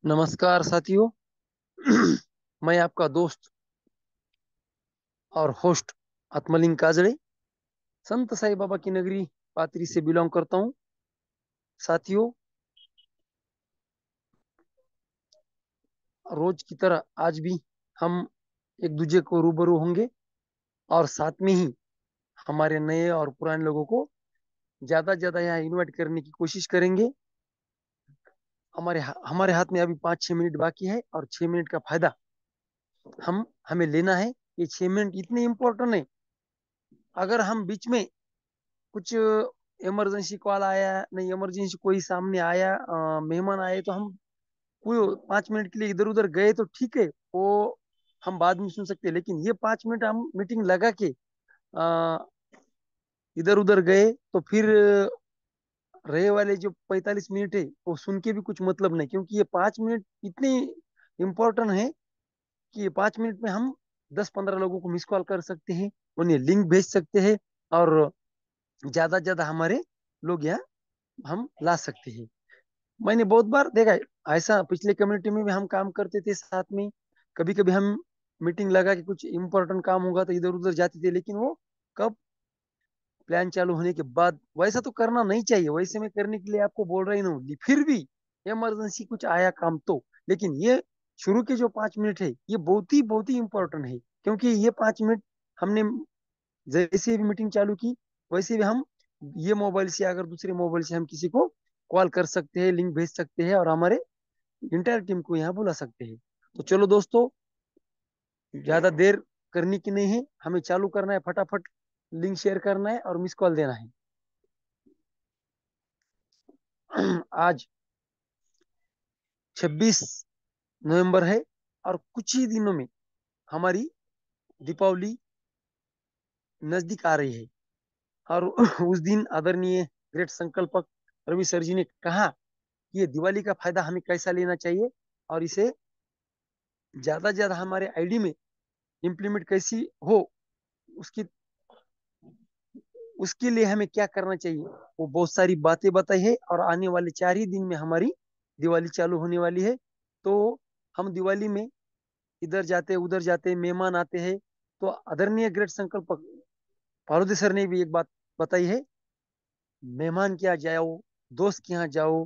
नमस्कार साथियों। मैं आपका दोस्त और होस्ट आत्मलिंग काजड़े संत साई बाबा की नगरी पात्री से बिलोंग करता हूँ। साथियों, रोज की तरह आज भी हम एक दूसरे को रूबरू होंगे और साथ में ही हमारे नए और पुराने लोगों को ज्यादा से ज्यादा यहाँ इनवाइट करने की कोशिश करेंगे। हमारे हाथ में अभी 5-6 मिनट बाकी है और 6 मिनट का फायदा हमें लेना है। ये 6 मिनट इतने इम्पोर्टेंट है। अगर हम बीच में कुछ इमरजेंसी कॉल आया, नहीं इमरजेंसी कोई सामने आया, मेहमान आए, तो हम कोई 5 मिनट के लिए इधर उधर गए तो ठीक है, वो हम बाद में सुन सकते हैं। लेकिन ये 5 मिनट हम मीटिंग लगा के इधर उधर गए तो फिर रहे वाले जो 45 मिनट है वो सुन के भी कुछ मतलब नहीं, क्योंकि ये 5 मिनट इतने इम्पोर्टेंट है कि ये 5 मिनट में हम 10-15 लोगों को मिस कॉल कर सकते हैं, उन्हें लिंक भेज सकते हैं और ज्यादा से ज्यादा हमारे लोग यहाँ हम ला सकते हैं। मैंने बहुत बार देखा है ऐसा, पिछले कम्युनिटी में भी हम काम करते थे साथ में। कभी कभी हम मीटिंग लगा के कुछ इम्पोर्टेंट काम होगा तो इधर उधर जाते थे, लेकिन वो कब प्लान चालू होने के बाद। वैसा तो करना नहीं चाहिए, वैसे मैं करने के लिए आपको बोल रही हूँ। फिर भी इमरजेंसी कुछ आया काम तो, लेकिन ये शुरू के जो 5 मिनट है ये बहुत ही इंपॉर्टेंट है, क्योंकि ये 5 मिनट हमने जैसे भी मीटिंग चालू की वैसे भी हम ये मोबाइल से, अगर दूसरे मोबाइल से हम किसी को कॉल कर सकते हैं, लिंक भेज सकते हैं और हमारे इंटायर टीम को यहाँ बुला सकते हैं। तो चलो दोस्तों, ज्यादा देर करनी की नहीं है, हमें चालू करना है फटाफट। लिंक शेयर करना है और मिस कॉल देना है। आज 26 नवंबर है और कुछ ही दिनों में हमारी दीपावली नजदीक आ रही है। और उस दिन आदरणीय ग्रेट संकल्पक रवि सर जी ने कहा कि ये दिवाली का फायदा हमें कैसा लेना चाहिए और इसे ज्यादा से ज्यादा हमारे आईडी में इम्प्लीमेंट कैसी हो, उसकी उसके लिए हमें क्या करना चाहिए। वो बहुत सारी बातें बताई है और आने वाले 4 ही दिन में हमारी दिवाली चालू होने वाली है। तो हम दिवाली में इधर जाते उधर जाते, मेहमान आते हैं, तो आदरणीय ग्रेट संकल्प पार्वती सर ने भी एक बात बताई है, मेहमान के यहाँ जाओ, दोस्त के यहाँ जाओ,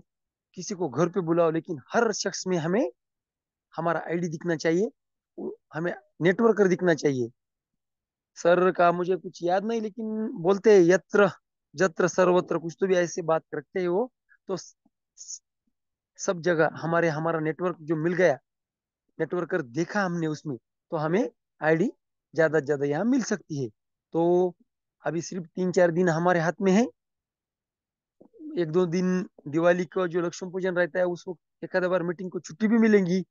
किसी को घर पे बुलाओ, लेकिन हर शख्स में हमें हमारा आईडी दिखना चाहिए, हमें नेटवर्कर दिखना चाहिए। सर का मुझे कुछ याद नहीं, लेकिन बोलते हैं यत्र जत्र सर्वत्र, कुछ तो भी ऐसे बात रखते हैं वो। तो सब जगह हमारे हमारा नेटवर्क जो मिल गया, नेटवर्कर देखा हमने उसमें, तो हमें आईडी ज्यादा से ज्यादा यहाँ मिल सकती है। तो अभी सिर्फ 3-4 दिन हमारे हाथ में है। 1-2 दिन दिवाली का जो लक्ष्मी पूजन रहता है उस वक्त एक आधा बार मीटिंग को छुट्टी भी मिलेंगी,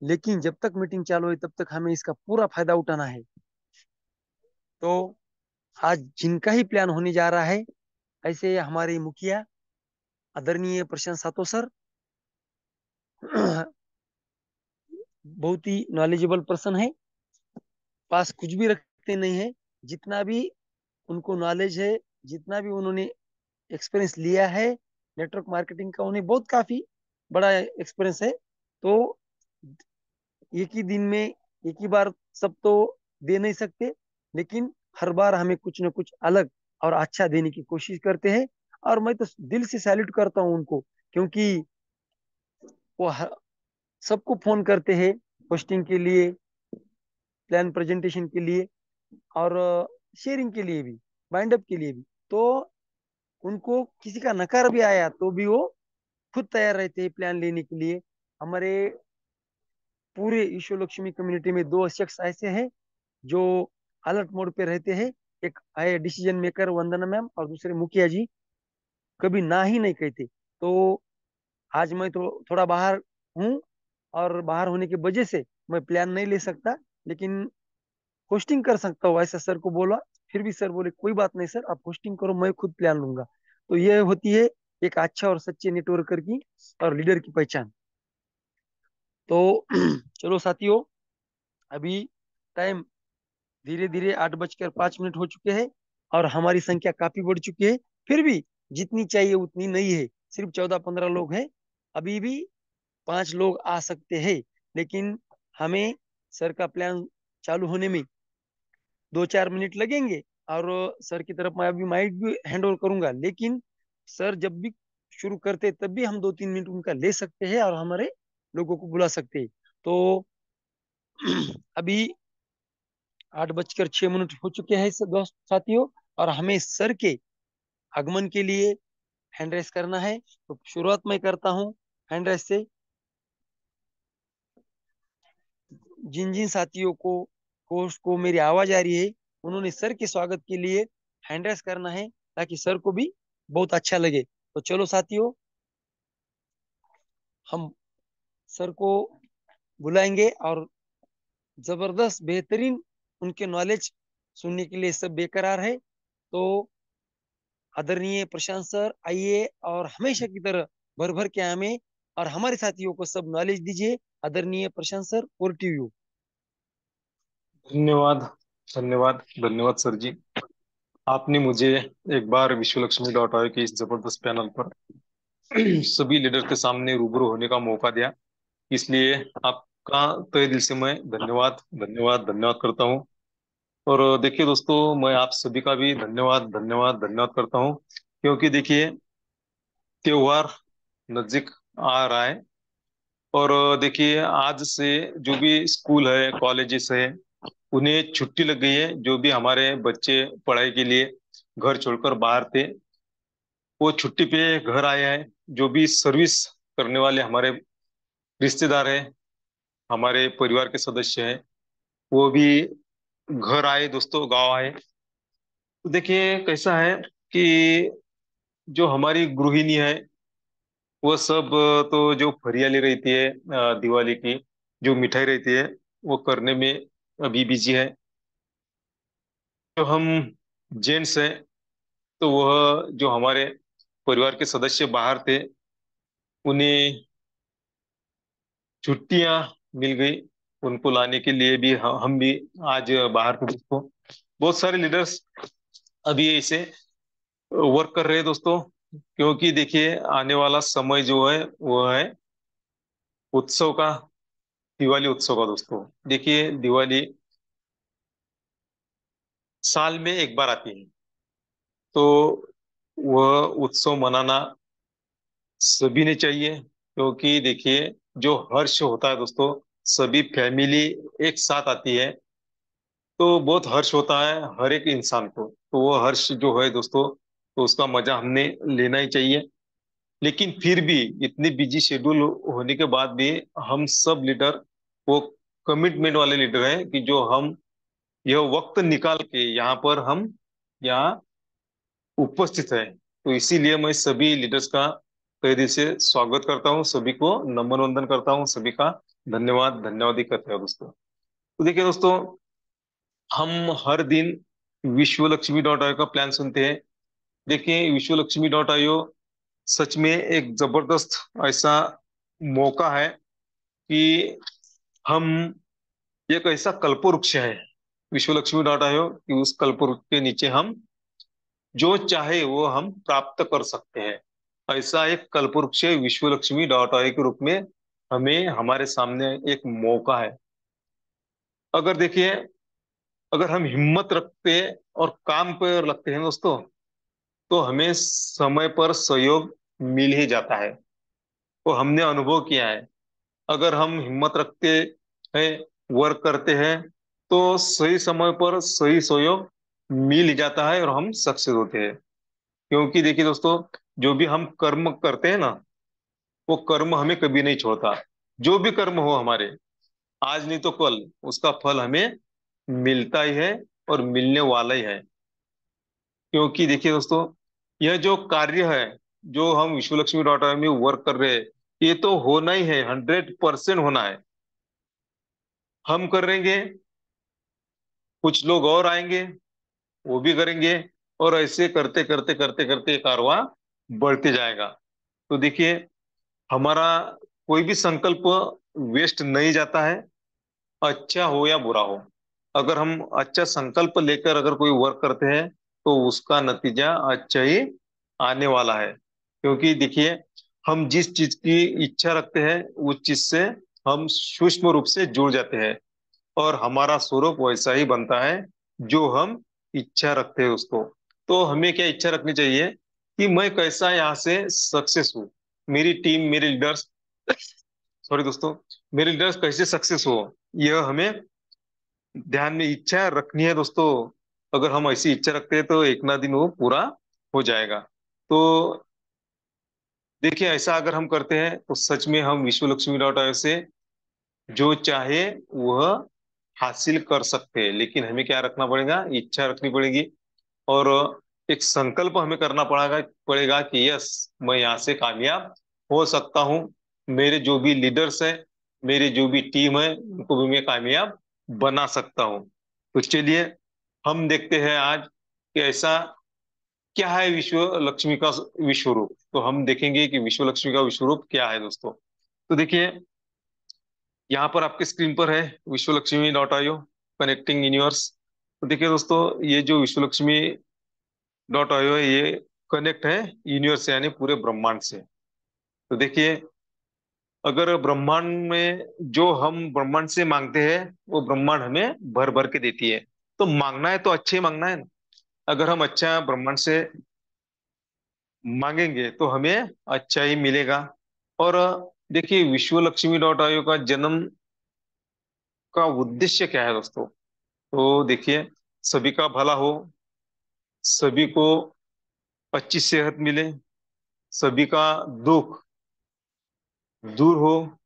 लेकिन जब तक मीटिंग चालू है तब तक हमें इसका पूरा फायदा उठाना है। तो आज जिनका ही प्लान होने जा रहा है, ऐसे हमारे मुखिया आदरणीय प्रशांत सातो सर बहुत ही नॉलेजेबल पर्सन है, पास कुछ भी रखते नहीं है। जितना भी उनको नॉलेज है, जितना भी उन्होंने एक्सपीरियंस लिया है नेटवर्क मार्केटिंग का, उन्हें बहुत काफी बड़ा एक्सपीरियंस है। तो एक ही दिन में एक ही बार सब तो दे नहीं सकते, लेकिन हर बार हमें कुछ ना कुछ अलग और अच्छा देने की कोशिश करते हैं। और मैं तो दिल से सैल्यूट करता हूँ उनको, क्योंकि वो सबको फोन करते हैं होस्टिंग के लिए, प्लान प्रेजेंटेशन के लिए और शेयरिंग के लिए भी, बाइंड अप के लिए भी। तो उनको किसी का नकार भी आया तो भी वो खुद तैयार रहते हैं प्लान लेने के लिए। हमारे पूरे ईशो लक्ष्मी कम्युनिटी में दो शख्स ऐसे हैं जो अलर्ट मोड पे रहते हैं। एक है डिसीजन मेकर वंदना मैम, और दूसरे मुखिया जी, कभी ना ही नहीं कहते। तो आज मैं तो थोड़ा बाहर हूँ और बाहर होने की वजह से मैं प्लान नहीं ले सकता, लेकिन होस्टिंग कर सकता हूँ, ऐसा सर को बोला। फिर भी सर बोले कोई बात नहीं सर, आप होस्टिंग करो, मैं खुद प्लान लूंगा। तो ये होती है एक अच्छा और सच्चे नेटवर्कर की और लीडर की पहचान। तो चलो साथियों, अभी टाइम धीरे धीरे 8:05 हो चुके हैं और हमारी संख्या काफी बढ़ चुकी है। फिर भी जितनी चाहिए उतनी नहीं है, सिर्फ 14-15 लोग हैं अभी भी। 5 लोग आ सकते हैं, लेकिन हमें सर का प्लान चालू होने में 2-4 मिनट लगेंगे। और सर की तरफ मैं अभी माइक भी हैंड ओवर करूंगा, लेकिन सर जब भी शुरू करते तब भी हम 2-3 मिनट उनका ले सकते हैं और हमारे लोगों को बुला सकते हैं। तो अभी 8:06 हो चुके हैं दोस्त साथियों, और हमें सर के आगमन के लिए हैंड रेस करना है। तो शुरुआत मैं करता हूँ हैंड रेस से। जिन जिन साथियों को मेरी आवाज आ रही है, उन्होंने सर के स्वागत के लिए हैंड रेस करना है, ताकि सर को भी बहुत अच्छा लगे। तो चलो साथियों, हम सर को बुलाएंगे और जबरदस्त बेहतरीन उनके नॉलेज सुनने के लिए सब बेकरार है। तो आदरणीय प्रशांत सर, आइए और हमेशा की तरह भर भर के हमें और हमारे साथियों को सब नॉलेज दीजिए। आदरणीय प्रशांत सर, ओवर टू यू। धन्यवाद। धन्यवाद। धन्यवाद सर जी। आपने मुझे एक बार विश्वलक्ष्मी.org के इस जबरदस्त पैनल पर सभी लीडर के सामने रूबरू होने का मौका दिया। इसलिए आपका तहे दिल से मैं धन्यवाद धन्यवाद धन्यवाद करता हूँ। और देखिए दोस्तों, मैं आप सभी का भी धन्यवाद धन्यवाद धन्यवाद करता हूँ, क्योंकि देखिए त्योहार नजदीक आ रहा है। और देखिए आज से जो भी स्कूल है, कॉलेजेस है, उन्हें छुट्टी लग गई है। जो भी हमारे बच्चे पढ़ाई के लिए घर छोड़कर बाहर थे, वो छुट्टी पे घर आए हैं। जो भी सर्विस करने वाले हमारे रिश्तेदार हैं, हमारे परिवार के सदस्य हैं, वो भी घर आए दोस्तों, गांव आए। तो देखिए कैसा है कि जो हमारी गृहिणी है, वो सब तो जो फरियाली रहती है दिवाली की, जो मिठाई रहती है, वो करने में अभी बिजी है। जो हम जेंट्स हैं, तो वह जो हमारे परिवार के सदस्य बाहर थे, उन्हें छुट्टियां मिल गई। उनको लाने के लिए भी हम भी आज बाहर थे दोस्तों। बहुत सारे लीडर्स अभी ऐसे वर्क कर रहे हैं दोस्तों, क्योंकि देखिए आने वाला समय जो है वो है उत्सव का, दिवाली उत्सव का दोस्तों। देखिए दिवाली साल में एक बार आती है, तो वह उत्सव मनाना सभी ने चाहिए। क्योंकि देखिए जो हर्ष होता है दोस्तों, सभी फैमिली एक साथ आती है, तो बहुत हर्ष होता है हर एक इंसान को। तो वो हर्ष जो है दोस्तों, तो उसका मजा हमने लेना ही चाहिए। लेकिन फिर भी इतनी बिजी शेड्यूल होने के बाद भी हम सब लीडर वो कमिटमेंट वाले लीडर हैं कि जो हम यह वक्त निकाल के यहाँ पर हम यहाँ उपस्थित है। तो इसीलिए मैं सभी लीडर्स का तहे दिल से स्वागत करता हूँ, सभी को नमन वंदन करता हूँ, सभी का धन्यवाद धन्यवाद ही करते हैं दोस्तों। तो देखिए दोस्तों, हम हर दिन विश्वलक्ष्मी.org का प्लान सुनते हैं। देखिए विश्वलक्ष्मी.io सच में एक जबरदस्त ऐसा मौका है कि हम एक ऐसा कल्पवृक्ष है विश्वलक्ष्मी.io कि उस कल्पवृक्ष के नीचे हम जो चाहे वो हम प्राप्त कर सकते हैं। ऐसा एक कल्पवृक्ष विश्वलक्ष्मी.io के रूप में हमें हमारे सामने एक मौका है। अगर देखिए, अगर हम हिम्मत रखते और काम पर लगते हैं दोस्तों, तो हमें समय पर सहयोग मिल ही जाता है। वो हमने अनुभव किया है। अगर हम हिम्मत रखते हैं, वर्क करते हैं, तो सही समय पर सही सहयोग मिल ही जाता है और हम सक्सेस होते हैं। क्योंकि देखिए दोस्तों, जो भी हम कर्म करते हैं ना, वो कर्म हमें कभी नहीं छोड़ता। जो भी कर्म हो हमारे, आज नहीं तो कल उसका फल हमें मिलता ही है और मिलने वाला ही है। क्योंकि देखिए दोस्तों, यह जो कार्य है, जो हम विश्वलक्ष्मी.org में वर्क कर रहे हैं, ये तो होना ही है, 100% होना है। हम करेंगे, कुछ लोग और आएंगे, वो भी करेंगे, और ऐसे करते करते करते करते कारवां बढ़ते जाएगा। तो देखिए, हमारा कोई भी संकल्प वेस्ट नहीं जाता है, अच्छा हो या बुरा हो। अगर हम अच्छा संकल्प लेकर अगर कोई वर्क करते हैं, तो उसका नतीजा अच्छा ही आने वाला है। क्योंकि देखिए हम जिस चीज की इच्छा रखते हैं उस चीज से हम सूक्ष्म रूप से जुड़ जाते हैं, और हमारा स्वरूप वैसा ही बनता है जो हम इच्छा रखते हैं उसको। तो हमें क्या इच्छा रखनी चाहिए कि मैं कैसा यहाँ से सक्सेस हूँ, मेरी टीम, मेरे लीडर्स, सॉरी दोस्तों, मेरे लीडर्स कैसे सक्सेस हो, यह हमें ध्यान में इच्छा रखनी है दोस्तों। अगर हम ऐसी इच्छा रखते हैं तो एक ना दिन वो पूरा हो जाएगा। तो देखिए, ऐसा अगर हम करते हैं तो सच में हम विश्वलक्ष्मी.io से जो चाहे वह हासिल कर सकते हैं। लेकिन हमें क्या रखना पड़ेगा, इच्छा रखनी पड़ेगी, और एक संकल्प हमें करना पड़ेगा पड़ेगा कि यस, मैं यहाँ से कामयाब हो सकता हूँ। मेरे जो भी लीडर्स है, मेरी जो भी टीम है, उनको भी मैं कामयाब बना सकता हूँ। तो चलिए हम देखते हैं आज कि ऐसा क्या है विश्व लक्ष्मी का विश्व रूप। तो हम देखेंगे कि विश्व लक्ष्मी का विश्व रूप क्या है दोस्तों। तो देखिए, यहाँ पर आपके स्क्रीन पर है विश्वलक्ष्मी.io, कनेक्टिंग यूनिवर्स। तो देखिए दोस्तों, ये जो विश्वलक्ष्मी.io है, ये कनेक्ट है यूनिवर्स से, यानी पूरे ब्रह्मांड से। तो देखिए, अगर ब्रह्मांड में जो हम ब्रह्मांड से मांगते हैं वो ब्रह्मांड हमें भर भर के देती है। तो मांगना है तो अच्छे ही मांगना है। अगर हम अच्छा ब्रह्मांड से मांगेंगे तो हमें अच्छा ही मिलेगा। और देखिए, विश्वलक्ष्मी.io का जन्म का उद्देश्य क्या है दोस्तों। तो देखिए, सभी का भला हो, सभी को अच्छी सेहत मिले, सभी का दुख दूर हो,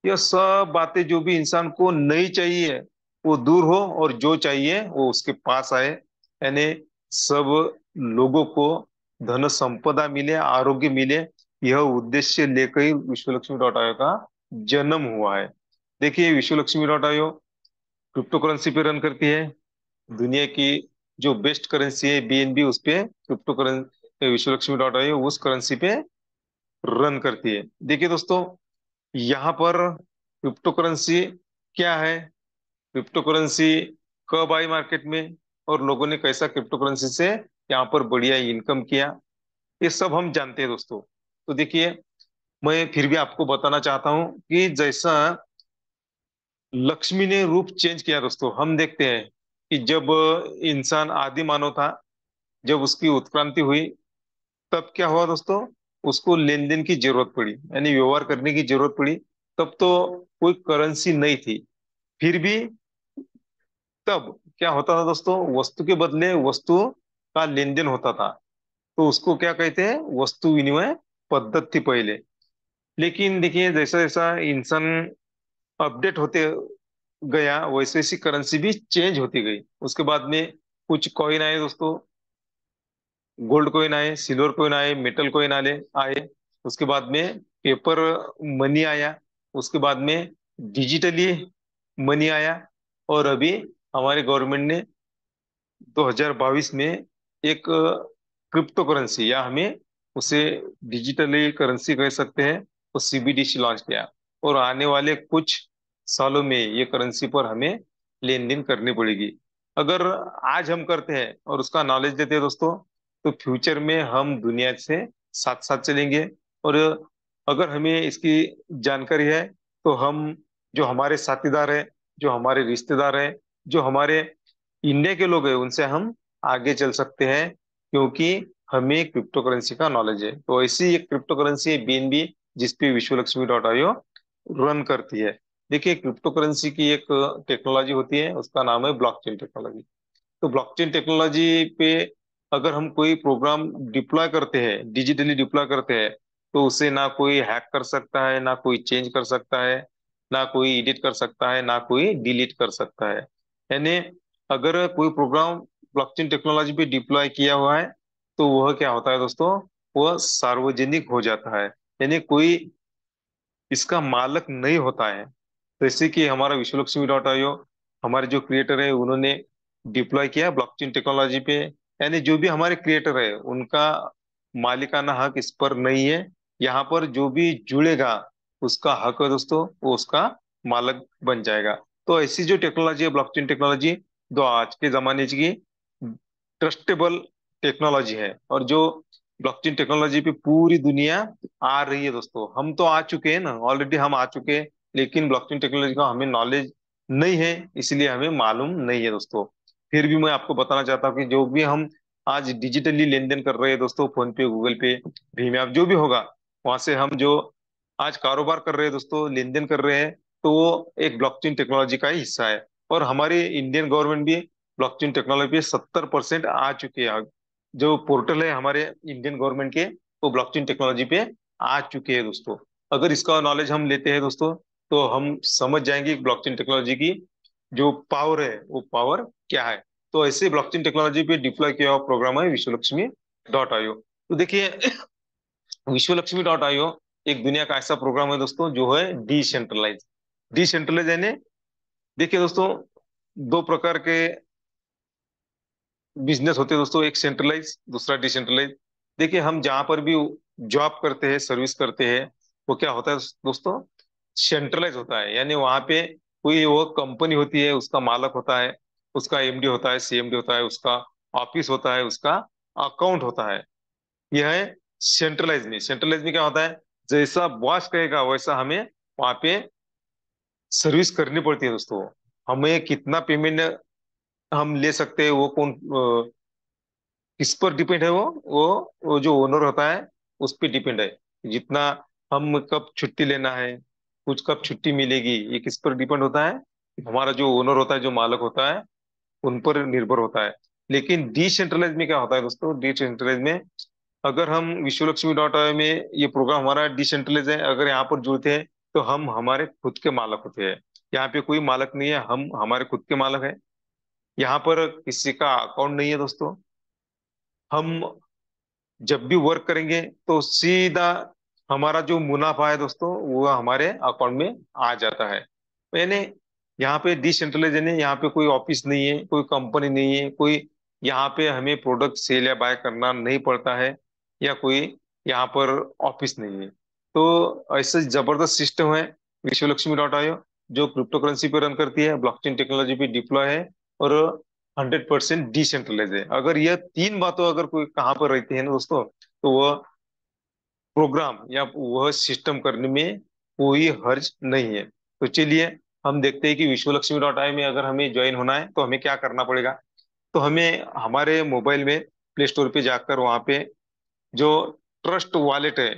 यह सब बातें जो भी इंसान को नहीं चाहिए वो दूर हो, और जो चाहिए वो उसके पास आए। यानी सब लोगों को धन संपदा मिले, आरोग्य मिले, यह उद्देश्य लेकर ही विश्वलक्ष्मी.io का जन्म हुआ है। देखिए, विश्वलक्ष्मी.io क्रिप्टो करेंसी पे रन करती है। दुनिया की जो बेस्ट करेंसी है बीएनबी, उस पे क्रिप्टो करेंसी विश्वलक्ष्मी.io उस करेंसी पे रन करती है। देखिए दोस्तों, यहाँ पर क्रिप्टो करेंसी क्या है, क्रिप्टो करेंसी कब आई मार्केट में, और लोगों ने कैसा क्रिप्टो करेंसी से यहाँ पर बढ़िया इनकम किया, ये सब हम जानते हैं दोस्तों। तो देखिए, मैं फिर भी आपको बताना चाहता हूँ कि जैसा लक्ष्मी ने रूप चेंज किया दोस्तों, हम देखते हैं कि जब इंसान आदि मानव था, जब उसकी उत्क्रांति हुई, तब क्या हुआ दोस्तों, उसको लेन देन की जरूरत पड़ी, यानी व्यवहार करने की जरूरत पड़ी। तब तो कोई करेंसी नहीं थी, फिर भी तब क्या होता था दोस्तों, वस्तु के बदले वस्तु का लेन देन होता था। तो उसको क्या कहते हैं, वस्तु विनिमय पद्धति थी पहले। लेकिन देखिए, जैसा जैसा इंसान अपडेट होते गया, वैसे वैसी करेंसी भी चेंज होती गई। उसके बाद में कुछ कॉइन आए दोस्तों, गोल्ड कॉइन आए, सिल्वर कॉइन आए, मेटल कॉइन आए। उसके बाद में पेपर मनी आया। उसके बाद में डिजिटली मनी आया। और अभी हमारे गवर्नमेंट ने 2022 में एक क्रिप्टो करेंसी, या हमें उसे डिजिटली करेंसी कह सकते हैं, वो सीबीडीसी लॉन्च किया। और आने वाले कुछ सालों में ये करेंसी पर हमें लेन देन करनी पड़ेगी। अगर आज हम करते हैं और उसका नॉलेज देते हैं दोस्तों, तो फ्यूचर में हम दुनिया से साथ साथ चलेंगे। और अगर हमें इसकी जानकारी है तो हम, जो हमारे साथीदार है, जो हमारे रिश्तेदार है, जो हमारे इंडिया के लोग हैं, उनसे हम आगे चल सकते हैं, क्योंकि हमें क्रिप्टो करेंसी का नॉलेज है। तो ऐसी एक क्रिप्टो करेंसी है बीएनबी, जिसपे विश्वलक्ष्मी.io रन करती है। देखिए, क्रिप्टो करेंसी की एक टेक्नोलॉजी होती है, उसका नाम है ब्लॉकचेन टेक्नोलॉजी। तो ब्लॉकचेन टेक्नोलॉजी पे अगर हम कोई प्रोग्राम डिप्लॉय करते हैं, डिजिटली डिप्लॉय करते हैं, तो उसे ना कोई हैक कर सकता है, ना कोई चेंज कर सकता है, ना कोई एडिट कर सकता है, ना कोई डिलीट कर सकता है। यानी अगर कोई प्रोग्राम ब्लॉकचेन टेक्नोलॉजी पे डिप्लॉय किया हुआ है, तो वह क्या होता है दोस्तों, वह सार्वजनिक हो जाता है, यानी कोई इसका मालक नहीं होता है। जैसे कि हमारा विश्वलक्ष्मी.io, हमारे जो क्रिएटर है उन्होंने डिप्लॉय किया ब्लॉकचेन टेक्नोलॉजी पे, यानी जो भी हमारे क्रिएटर है उनका मालिकाना हक इस पर नहीं है। यहाँ पर जो भी जुड़ेगा उसका हक है दोस्तों, वो उसका मालक बन जाएगा। तो ऐसी जो टेक्नोलॉजी है ब्लॉकचेन टेक्नोलॉजी, जो आज के जमाने की ट्रस्टेबल टेक्नोलॉजी है, और जो ब्लॉकचेन टेक्नोलॉजी पे पूरी दुनिया आ रही है दोस्तों। हम तो आ चुके हैं ना, ऑलरेडी हम आ चुके हैं, लेकिन ब्लॉकचेन टेक्नोलॉजी का हमें नॉलेज नहीं है, इसलिए हमें मालूम नहीं है दोस्तों। फिर भी मैं आपको बताना चाहता हूँ कि जो भी हम आज डिजिटली लेन देन कर रहे हैं दोस्तों, फोन पे, गूगल पे, भीम ऐप, जो भी होगा, वहां से हम जो आज कारोबार कर रहे हैं दोस्तों, लेन देन कर रहे हैं, तो वो एक ब्लॉकचेन टेक्नोलॉजी का ही हिस्सा है। और हमारी इंडियन गवर्नमेंट भी ब्लॉकचेन टेक्नोलॉजी पे 70% आ चुकी है। जो पोर्टल है हमारे इंडियन गवर्नमेंट के, वो ब्लॉकचेन टेक्नोलॉजी पे आ चुके हैं दोस्तों। अगर इसका नॉलेज हम लेते हैं दोस्तों, तो हम समझ जाएंगे कि ब्लॉकचेन टेक्नोलॉजी की जो पावर है वो पावर क्या है। तो ऐसे ब्लॉकचेन टेक्नोलॉजी पे डिप्लॉय किया हुआ प्रोग्राम है विश्वलक्ष्मी.io। तो देखिए, विश्वलक्ष्मी.io एक दुनिया का ऐसा प्रोग्राम है दोस्तों जो है डिसेंट्रलाइज। डिसेंट्रलाइज यानी, देखिए दोस्तों, दो प्रकार के बिजनेस होते हैं दोस्तों, एक सेंट्रलाइज, दूसरा डिसेंट्रलाइज। देखिए, हम जहां पर भी जॉब करते हैं, सर्विस करते हैं, वो क्या होता है दोस्तों, सेंट्रलाइज होता है। यानी वहां पे कोई वो कंपनी होती है, उसका मालक होता है, उसका एमडी होता है, सीएमडी होता है, उसका ऑफिस होता है, उसका अकाउंट होता है। यह है सेंट्रलाइज में। सेंट्रलाइज में क्या होता है, जैसा बॉस कहेगा वैसा हमें वहां पे सर्विस करनी पड़ती है दोस्तों। हमें कितना पेमेंट हम ले सकते हैं, वो कौन किस पर डिपेंड है, वो जो ओनर होता है उस पर डिपेंड है। जितना हम कब छुट्टी लेना है, कुछ कब छुट्टी मिलेगी, ये किस पर डिपेंड होता है, हमारा जो ओनर होता है, जो मालक होता है, उन पर निर्भर होता है। लेकिन डिसेंट्रलाइज में क्या होता है दोस्तों, डिसेंट्रलाइज में अगर हम विश्वलक्ष्मी.io में, ये प्रोग्राम हमारा डिसेंट्रलाइज है, अगर यहाँ पर जुड़ते हैं तो हम हमारे खुद के मालक होते हैं। यहाँ पे कोई मालक नहीं है, हम हमारे खुद के मालक है। यहाँ पर किसी का अकाउंट नहीं है दोस्तों। हम जब भी वर्क करेंगे तो सीधा हमारा जो मुनाफा है दोस्तों, वो हमारे अकाउंट में आ जाता है। यानी यहाँ पे डिसेंट्रलाइज है, यहाँ पे कोई ऑफिस नहीं है, कोई कंपनी नहीं है, कोई यहाँ पे हमें प्रोडक्ट सेल या बाय करना नहीं पड़ता है, या कोई यहाँ पर ऑफिस नहीं है। तो ऐसे जबरदस्त सिस्टम है विश्वलक्ष्मी.io, जो क्रिप्टो करेंसी पे रन करती है, ब्लॉकचेन टेक्नोलॉजी पे डिप्लॉय है, और 100% डिसेंट्रलाइज है। अगर यह तीन बातों अगर कोई कहाँ पर रहती है ना दोस्तों, तो वह प्रोग्राम या वह सिस्टम करने में कोई हर्ज नहीं है। तो चलिए, हम देखते हैं कि विश्वलक्ष्मी.io में अगर हमें ज्वाइन होना है तो हमें क्या करना पड़ेगा। तो हमें हमारे मोबाइल में प्ले स्टोर पे जाकर वहाँ पे जो ट्रस्ट वॉलेट है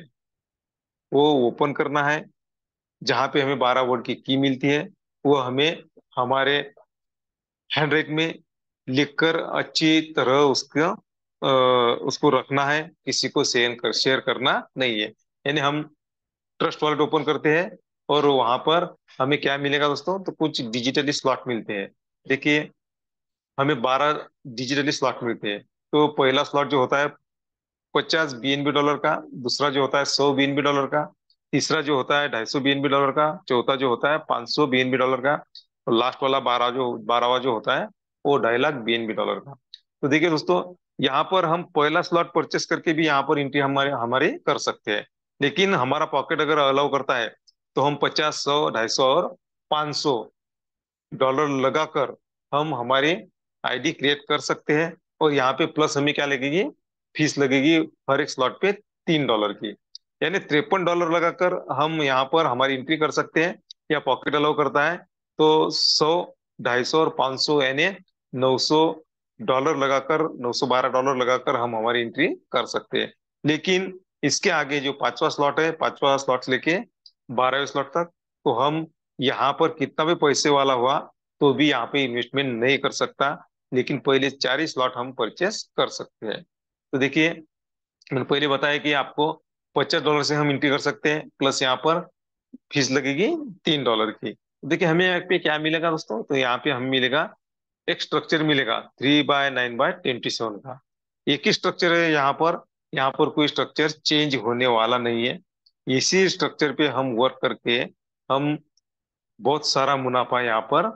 वो ओपन करना है, जहाँ पे हमें 12 वर्ड की मिलती है। वो हमें हमारे हैंड में लिखकर अच्छी तरह उसको रखना है, किसी को शेयर करना नहीं है। यानी हम ट्रस्ट वॉलेट ओपन करते हैं, और वहां पर हमें क्या मिलेगा दोस्तों, तो कुछ डिजिटली स्लॉट मिलते हैं। देखिए, हमें 12 डिजिटली स्लॉट मिलते हैं। तो पहला स्लॉट जो होता है 50 BNB डॉलर का, दूसरा जो होता है 100 BNB डॉलर का, तीसरा जो होता है 250 BNB डॉलर का, चौथा जो होता है 500 BNB डॉलर का, और लास्ट वाला 12वां जो होता है वो 2.5 लाख BNB डॉलर का। तो देखिए दोस्तों, यहाँ पर हम पहला स्लॉट परचेस करके भी यहाँ पर एंट्री हमारे हमारे कर सकते हैं। लेकिन हमारा पॉकेट अगर अलाउ करता है, तो हम 50, 100, 250 और 500 डॉलर लगाकर हम हमारी आईडी क्रिएट कर सकते हैं। और यहाँ पे प्लस हमें क्या लगेगी, फीस लगेगी हर एक स्लॉट पे $3 की। यानी $53 लगाकर हम यहाँ पर हमारी एंट्री कर सकते हैं, या पॉकेट अलाउ करता है तो 100, 250 और 500 यानी $900 लगाकर, $912 लगाकर हम हमारी एंट्री कर सकते हैं। लेकिन इसके आगे जो पांचवा स्लॉट है, पांचवा स्लॉट लेके 12वें स्लॉट तक, तो हम यहाँ पर कितना भी पैसे वाला हुआ तो भी यहाँ पे इन्वेस्टमेंट नहीं कर सकता। लेकिन पहले 4 ही स्लॉट हम परचेस कर सकते हैं। तो देखिए, मैंने पहले बताया कि आपको $50 से हम एंट्री कर सकते हैं, प्लस यहाँ पर फीस लगेगी $3 की। देखिए, हमें यहाँ पे क्या मिलेगा दोस्तों, तो यहाँ पे हमें मिलेगा एक स्ट्रक्चर मिलेगा 3x9x27 का। एक ही स्ट्रक्चर है यहाँ पर, यहाँ पर कोई स्ट्रक्चर चेंज होने वाला नहीं है। इसी स्ट्रक्चर पे हम वर्क करके हम बहुत सारा मुनाफा यहाँ पर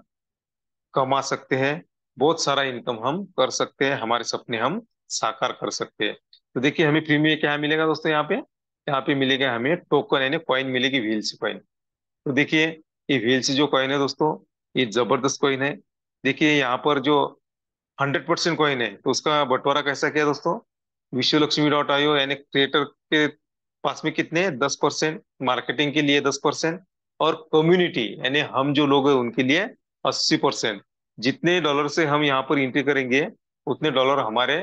कमा सकते हैं, बहुत सारा इनकम हम कर सकते हैं, हमारे सपने हम साकार कर सकते हैं। तो देखिए, हमें फ्री में क्या मिलेगा दोस्तों, यहाँ पे मिलेगा हमें टोकन यानी कॉइन मिलेगी, व्हील्स कॉइन। तो देखिए, ये व्हील्स जो कॉइन है दोस्तों, ये जबरदस्त कॉइन है। देखिए, यहाँ पर जो 100% कॉइन है, तो उसका बंटवारा कैसा किया दोस्तों, विश्वलक्ष्मी.io यानी क्रिएटर के पास में कितने 10%, मार्केटिंग के लिए 10%, और कम्युनिटी यानी हम जो लोग हैं उनके लिए 80%। जितने डॉलर से हम यहाँ पर एंट्री करेंगे उतने डॉलर हमारे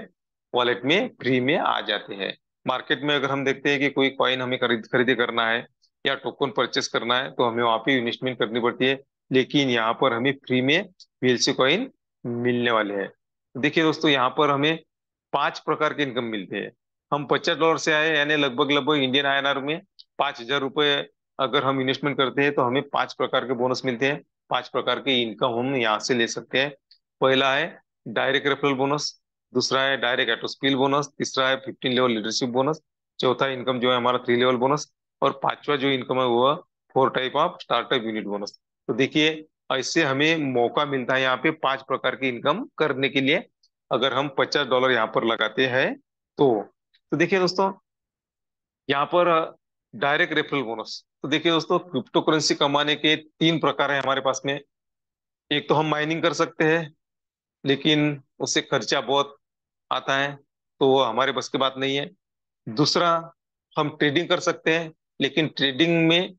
वॉलेट में फ्री में आ जाते हैं। मार्केट में अगर हम देखते हैं कि कोई कॉइन हमें खरीदी करना है या टोकन परचेस करना है तो हमें वहां पे इन्वेस्टमेंट करनी पड़ती है, लेकिन यहाँ पर हमें फ्री में वीएलसी कॉइन मिलने वाले हैं। देखिए दोस्तों, यहाँ पर हमें 5 प्रकार के इनकम मिलते हैं। हम $50 से आए यानी लगभग लगभग इंडियन आईएनआर में 5,000 रुपये अगर हम इन्वेस्टमेंट करते हैं तो हमें 5 प्रकार के बोनस मिलते हैं। 5 प्रकार के इनकम हम यहाँ से ले सकते हैं। पहला है डायरेक्ट रेफरल बोनस, दूसरा है डायरेक्ट एटोस्पिल बोनस, तीसरा है 15 लेवल लीडरशिप बोनस, चौथा इनकम जो है हमारा 3 लेवल बोनस, और पांचवा जो इनकम है वो 4 type of startup unit bonus. तो देखिए, ऐसे हमें मौका मिलता है यहाँ पे 5 प्रकार की इनकम करने के लिए, अगर हम $50 यहाँ पर लगाते हैं तो देखिए दोस्तों, यहाँ पर डायरेक्ट रेफरल बोनस। तो देखिए दोस्तों, क्रिप्टो करेंसी कमाने के 3 प्रकार है हमारे पास में। एक तो हम माइनिंग कर सकते हैं, लेकिन उससे खर्चा बहुत आता है, तो वो हमारे बस की बात नहीं है। दूसरा, हम ट्रेडिंग कर सकते हैं, लेकिन ट्रेडिंग में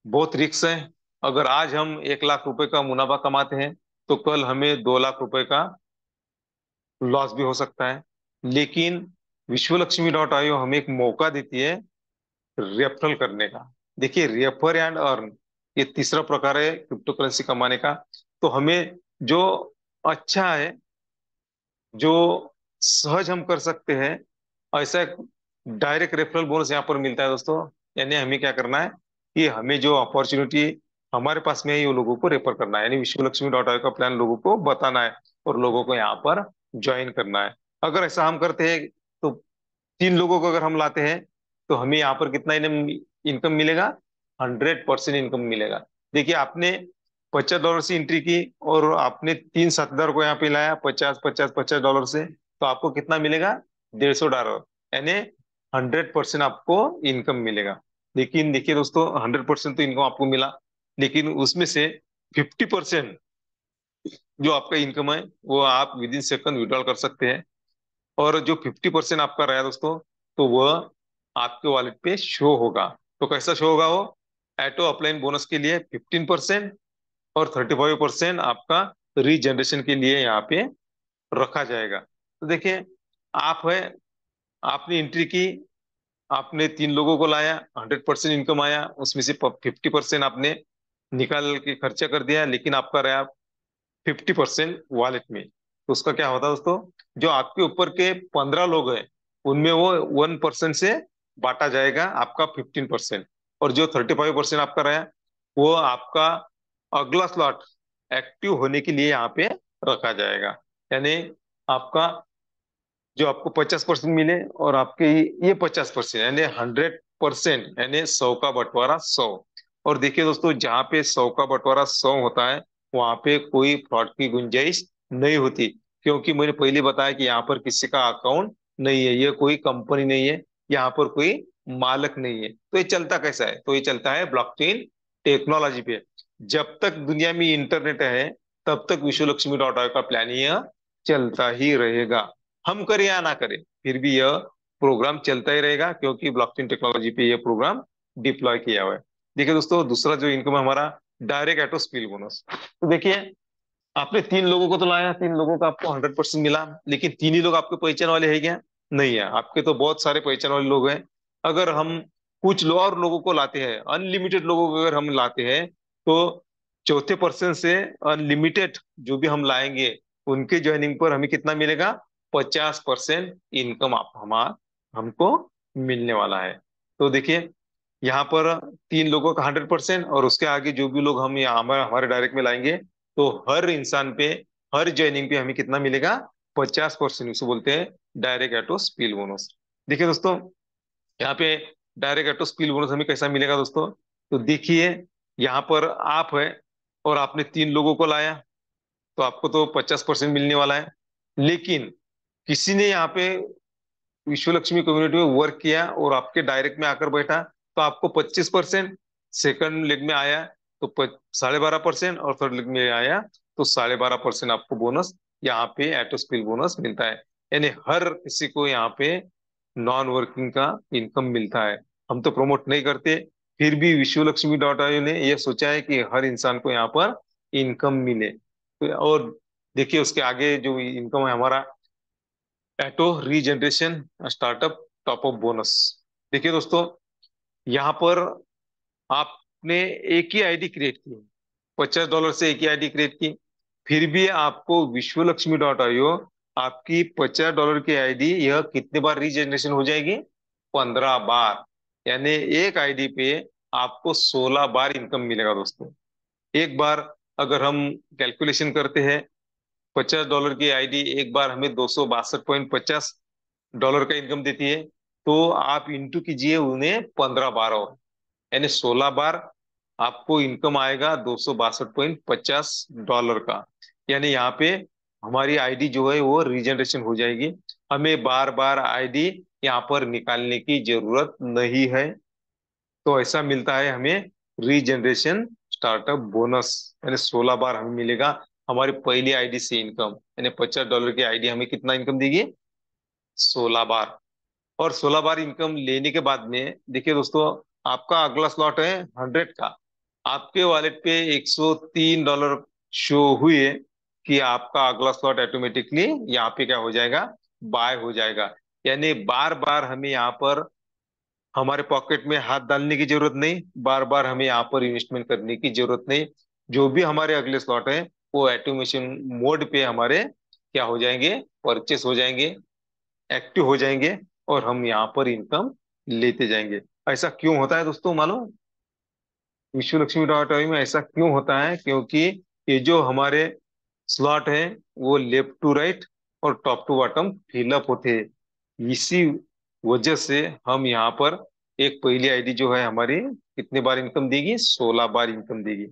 बहुत रिस्क है। अगर आज हम 1 लाख रुपए का मुनाफा कमाते हैं तो कल हमें 2 लाख रुपए का लॉस भी हो सकता है। लेकिन विश्वलक्ष्मी.io हमें एक मौका देती है रेफरल करने का। देखिए, रेफर एंड अर्न, ये तीसरा प्रकार है क्रिप्टो करेंसी कमाने का। तो हमें जो अच्छा है, जो सहज हम कर सकते हैं, ऐसा डायरेक्ट रेफरल बोनस यहाँ पर मिलता है दोस्तों। यानी हमें क्या करना है कि हमें जो अपॉर्चुनिटी हमारे पास में है ये लोगों को रेफर करना है, यानी विश्वलक्ष्मी.io का प्लान लोगों को बताना है और लोगों को यहाँ पर ज्वाइन करना है। अगर ऐसा हम करते हैं तो 3 लोगों को अगर हम लाते हैं तो हमें यहाँ पर कितना इनकम मिलेगा, 100% इनकम मिलेगा। देखिए, आपने $50 से एंट्री की और आपने 3 साथीदार को यहाँ पे लाया 50 50 $50 से, तो आपको कितना मिलेगा, $150, यानी 100% आपको इनकम मिलेगा। लेकिन देखिए दोस्तों, 100% तो इनकम आपको मिला, लेकिन उसमें से 50% जो आपका इनकम है वो आप विद इन सेकंड विड्रॉल कर सकते हैं। और जो 50% आपका रहा दोस्तों, तो वह आपके वॉलेट पे शो होगा। तो कैसा शो होगा वो, एटो अपलाइन बोनस के लिए 15% और 35% आपका रीजनरेशन के लिए यहाँ पे रखा जाएगा। तो देखिए, आप है, आपने एंट्री की, आपने 3 लोगों को लाया, 100% इनकम आया, उसमें से 50% आपने निकाल के खर्चा कर दिया, लेकिन आपका रहा 50% वॉलेट में। तो उसका क्या होता है दोस्तों, जो आपके ऊपर के 15 लोग हैं उनमें वो 1% से बांटा जाएगा आपका 15%, और जो 35% आपका रहा वो आपका अगला स्लॉट एक्टिव होने के लिए यहाँ पे रखा जाएगा। यानी आपका जो आपको 50% मिले और आपके ये 50% यानी 100%, यानी 100 का बंटवारा 100। और देखिए दोस्तों, जहाँ पे 100 का बंटवारा 100 होता है वहां पे कोई फ्रॉड की गुंजाइश नहीं होती, क्योंकि मैंने पहले बताया कि यहाँ पर किसी का अकाउंट नहीं है, ये कोई कंपनी नहीं है, यहाँ पर कोई मालक नहीं है। तो ये चलता कैसा है, तो ये चलता है ब्लॉकचेन टेक्नोलॉजी पे। जब तक दुनिया में इंटरनेट है तब तक विश्वलक्ष्मी.io का प्लान यह चलता ही रहेगा। हम करें या ना करें फिर भी यह प्रोग्राम चलता ही रहेगा, क्योंकि ब्लॉकचेन टेक्नोलॉजी पे यह प्रोग्राम डिप्लॉय किया हुआ है। देखिए दोस्तों, दूसरा जो इनकम है हमारा डायरेक्ट एटो स्पिल बोनस। तो देखिए, आपने 3 लोगों को तो लाया, 3 लोगों का आपको 100% मिला, लेकिन 3 ही लोग आपके पहचान वाले हैं क्या, नहीं है, आपके तो बहुत सारे पहचान वाले लोग हैं। अगर हम कुछ और लोगों को लाते हैं, अनलिमिटेड लोगों को अगर हम लाते हैं, तो चौथे पर्सन से अनलिमिटेड जो भी हम लाएंगे उनके ज्वाइनिंग पर हमें कितना मिलेगा, 50% इनकम आप हमारा हमको मिलने वाला है। तो देखिए, यहाँ पर 3 लोगों का 100% और उसके आगे जो भी लोग हम यहाँ हमारे हमारे डायरेक्ट में लाएंगे, तो हर इंसान पे, हर ज्वाइनिंग पे हमें कितना मिलेगा, 50%। उसे बोलते हैं डायरेक्ट एटो स्पिल बोनस। देखिए दोस्तों, यहाँ पे डायरेक्ट एटो स्पिल बोनस हमें कैसा मिलेगा दोस्तों, तो देखिए, यहाँ पर आप है और आपने 3 लोगों को लाया, तो आपको तो 50% मिलने वाला है। लेकिन किसी ने यहाँ पे विश्व लक्ष्मी कम्युनिटी में वर्क किया और आपके डायरेक्ट में आकर बैठा, तो आपको 25%, सेकंड लेग में आया तो 12.5%, और थर्ड लेग में आया तो 12.5% आपको बोनस यहाँ पे एटो स्किल बोनस मिलता है। यानी हर किसी को यहाँ पे नॉन वर्किंग का इनकम मिलता है। हम तो प्रमोट नहीं करते, फिर भी विश्व लक्ष्मी डॉट आईओ ने यह सोचा है कि हर इंसान को यहाँ पर इनकम मिले। और देखिए उसके आगे जो इनकम है हमारा, auto regeneration startup top up bonus. देखिए दोस्तों, यहाँ पर आपने एक ही आईडी क्रिएट की, $50 से एक ही आईडी क्रिएट की, फिर भी आपको विश्व लक्ष्मी डॉट आईओ आपकी $50 की आईडी यह कितने बार रीजनरेशन हो जाएगी? 15 बार। यानी एक आईडी पे आपको 16 बार इनकम मिलेगा दोस्तों। एक बार अगर हम कैलकुलेशन करते हैं, $50 की आईडी एक बार हमें 262.50 डॉलर का इनकम देती है, तो आप इंटू कीजिए उन्हें 15 बार और, यानी 16 बार आपको इनकम आएगा $262.50 का। यानी यहाँ पे हमारी आईडी जो है वो रीजनरेशन हो जाएगी, हमें बार बार आईडी यहाँ पर निकालने की जरूरत नहीं है। तो ऐसा मिलता है हमें रीजनरेशन स्टार्टअप बोनस, यानी 16 बार हमें मिलेगा हमारी पहली आईडी से इनकम। यानी $50 की आईडी हमें कितना इनकम देगी? 16 बार। और 16 बार इनकम लेने के बाद में देखिए दोस्तों, आपका अगला स्लॉट है 100 का। आपके वॉलेट पे $103 शो हुए कि आपका अगला स्लॉट ऑटोमेटिकली यहाँ पे क्या हो जाएगा? बाय हो जाएगा। यानी बार बार हमें यहाँ पर हमारे पॉकेट में हाथ डालने की जरूरत नहीं, बार बार हमें यहाँ पर इन्वेस्टमेंट करने की जरूरत नहीं। जो भी हमारे अगले स्लॉट है वो ऑटोमेशन मोड पे हमारे क्या हो जाएंगे? परचेस हो जाएंगे, एक्टिव हो जाएंगे, और हम यहाँ पर इनकम लेते जाएंगे। ऐसा क्यों होता है दोस्तों मालूम? विश्व लक्ष्मी डॉट आई में ऐसा क्यों होता है? क्योंकि ये जो हमारे स्लॉट है वो लेफ्ट टू राइट और टॉप टू बॉटम फिलअप होते हैं। इसी वजह से हम यहाँ पर एक पहली आईडी जो है हमारी कितने बार इनकम देगी? 16 बार इनकम देगी।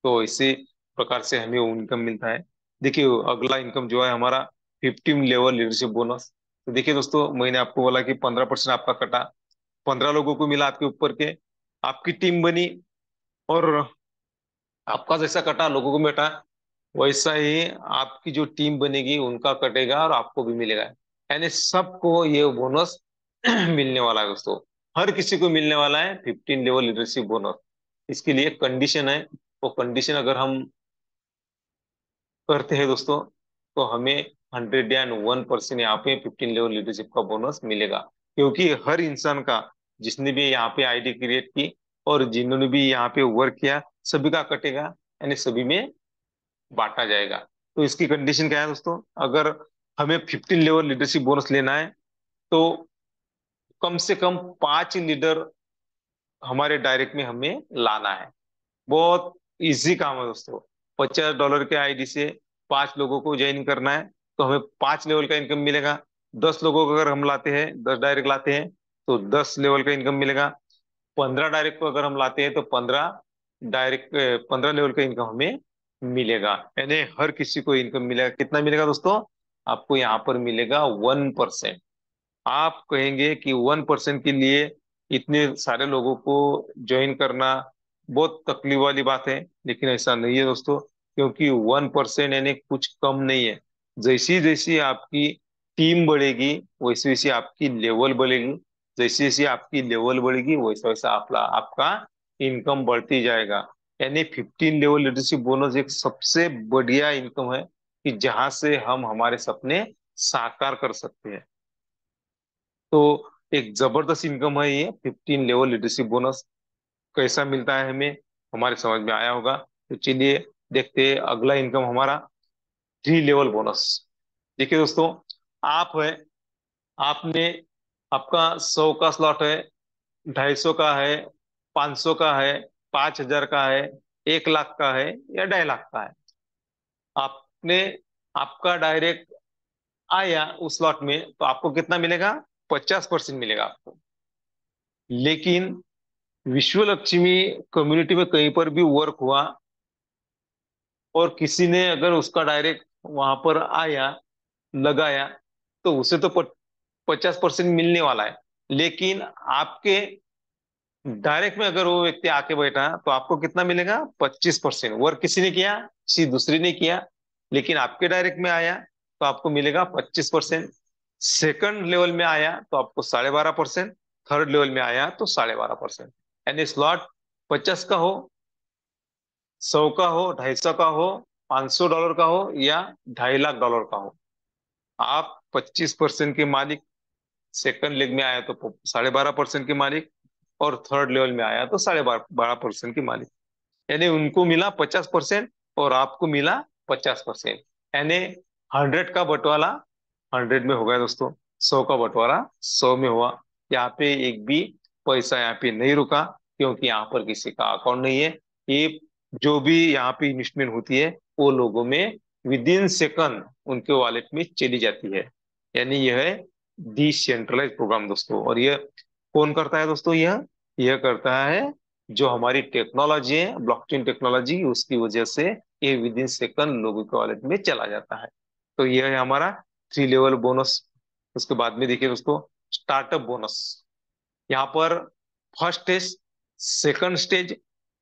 तो इसी प्रकार से हमें वो इनकम मिलता है। देखिए अगला इनकम जो है हमारा 15 लेवल लीडरशिप बोनस। तो देखिए दोस्तों, मैंने आपको बोला कि 15% आपका कटा, 15 लोगों को मिला आपके ऊपर के, आपकी टीम बनी, और आपका जैसा कटा लोगों को मिटा, वैसा ही आपकी जो टीम बनेगी उनका कटेगा और आपको भी मिलेगा। यानी सबको ये बोनस मिलने वाला है दोस्तों, हर किसी को मिलने वाला है 15 लेवल लीडरशिप बोनस। इसके लिए कंडीशन है, वो कंडीशन अगर हम करते हैं दोस्तों, तो हमें 101% यहाँ पे 15 लेवल लीडरशिप का बोनस मिलेगा। क्योंकि हर इंसान का, जिसने भी यहाँ पे आईडी क्रिएट की और जिन्होंने भी यहाँ पे वर्क किया, सभी का कटेगा, यानी सभी में बांटा जाएगा। तो इसकी कंडीशन क्या है दोस्तों? अगर हमें 15 लेवल लीडरशिप बोनस लेना है, तो कम से कम 5 लीडर हमारे डायरेक्ट में हमें लाना है। बहुत इजी काम है दोस्तों। $50 के आईडी से 5 लोगों को ज्वाइन करना है, तो हमें 5 लेवल का इनकम मिलेगा। 10 लोगों को अगर हम लाते हैं, 10 डायरेक्ट लाते हैं, तो 10 लेवल का इनकम मिलेगा। 15 डायरेक्ट को अगर हम लाते हैं तो 15 डायरेक्ट 15 लेवल का इनकम हमें मिलेगा। यानी हर किसी को इनकम मिलेगा। कितना मिलेगा दोस्तों? आपको यहाँ पर मिलेगा 1%। आप कहेंगे कि 1% के लिए इतने सारे लोगों को ज्वाइन करना बहुत तकलीफ वाली बात है, लेकिन ऐसा नहीं है दोस्तों। क्योंकि 1% यानी कुछ कम नहीं है। जैसी जैसी आपकी टीम बढ़ेगी वैसे वैसी आपकी लेवल बढ़ेगी, जैसी जैसी आपकी लेवल बढ़ेगी वैसा वैसा आपका इनकम बढ़ती जाएगा। यानी 15 लेवल लीडरशिप बोनस एक सबसे बढ़िया इनकम है कि जहां से हम हमारे सपने साकार कर सकते हैं। तो एक जबरदस्त इनकम है ये 15 लेवल लीडरशिप बोनस। कैसा मिलता है हमें, हमारे समझ में आया होगा। तो चलिए देखते हैं अगला इनकम हमारा, 3 लेवल बोनस। देखिए दोस्तों, आप है, आपने आपका 100 का स्लॉट है, 250 का है, 500 का है, 5,000 का है, 1 लाख का है, या 2.5 लाख का है। आपने आपका डायरेक्ट आया उस स्लॉट में, तो आपको कितना मिलेगा? 50% मिलेगा आपको। लेकिन विश्व लक्ष्मी कम्युनिटी में कहीं पर भी वर्क हुआ और किसी ने अगर उसका डायरेक्ट वहां पर आया, लगाया, तो उसे तो 50% मिलने वाला है। लेकिन आपके डायरेक्ट में अगर वो व्यक्ति आके बैठा तो आपको कितना मिलेगा? 25%। वर्क किसी ने किया, किसी दूसरे ने किया, लेकिन आपके डायरेक्ट में आया तो आपको मिलेगा 25%। सेकंड लेवल में आया तो आपको 12.5%, थर्ड लेवल में आया तो 12.5%। यानी स्लॉट 50 का हो, 100 का हो, 250 का हो, $500 का हो या $2.5 लाख का हो, आप 25% के मालिक। सेकंड लेग में आया तो 12.5% के मालिक, और थर्ड लेवल में आया तो 12.5% के मालिक। यानी उनको मिला 50% और आपको मिला 50%। यानी 100 का बंटवारा 100 में हो गया दोस्तों, 100 का बंटवारा 100 में हुआ। यहाँ पे एक भी पैसा यहाँ पे नहीं रुका, क्योंकि यहाँ पर किसी का अकाउंट नहीं है। ये जो भी यहाँ पे इन्वेस्टमेंट होती है वो लोगों में विद इन सेकंड उनके वॉलेट में चली जाती है। यानी यह है डिसेंट्रलाइज प्रोग्राम दोस्तों। और यह कौन करता है दोस्तों? यह करता है जो हमारी टेक्नोलॉजी है, ब्लॉकचेन टेक्नोलॉजी, उसकी वजह से ये विद इन सेकंड लोगों के वॉलेट में चला जाता है। तो यह है हमारा 3 लेवल बोनस। उसके बाद में देखिए दोस्तों, स्टार्टअप बोनस। यहाँ पर first stage, second stage,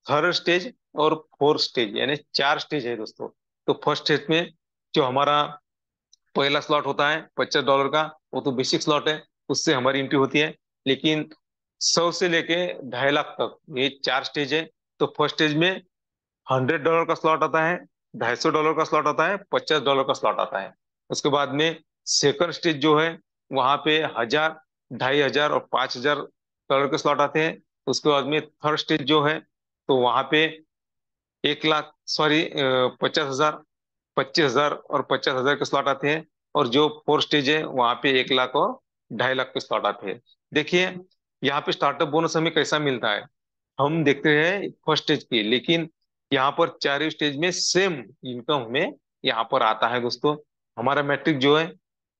third stage और फोर्थ स्टेज, यानी 4 स्टेज है दोस्तों। तो फर्स्ट स्टेज में जो हमारा पहला स्लॉट होता है $50 का, वो तो बेसिक स्लॉट है, उससे हमारी एंट्री होती है। लेकिन 100 से लेके 2.5 लाख तक ये 4 स्टेज है। तो फर्स्ट स्टेज में $100 का स्लॉट आता है, $250 का स्लॉट आता है, $50 का स्लॉट आता है। उसके बाद में सेकंड स्टेज जो है, वहां पे 1,000, 2,500 और $5,000 के स्लॉट आते हैं। उसके बाद में थर्ड स्टेज जो है, तो वहां पे 1 लाख, सॉरी, 50,000, 25,000 और 50,000 के स्लॉट आते हैं। और जो फोर्थ स्टेज है वहां पे 1 लाख और 2.5 लाख के स्लॉट आते हैं। देखिए यहाँ पे स्टार्टअप बोनस हमें कैसा मिलता है, हम देखते हैं फर्स्ट स्टेज की, लेकिन यहाँ पर चारों स्टेज में सेम इनकम हमें यहाँ पर आता है दोस्तों। हमारा मैट्रिक जो है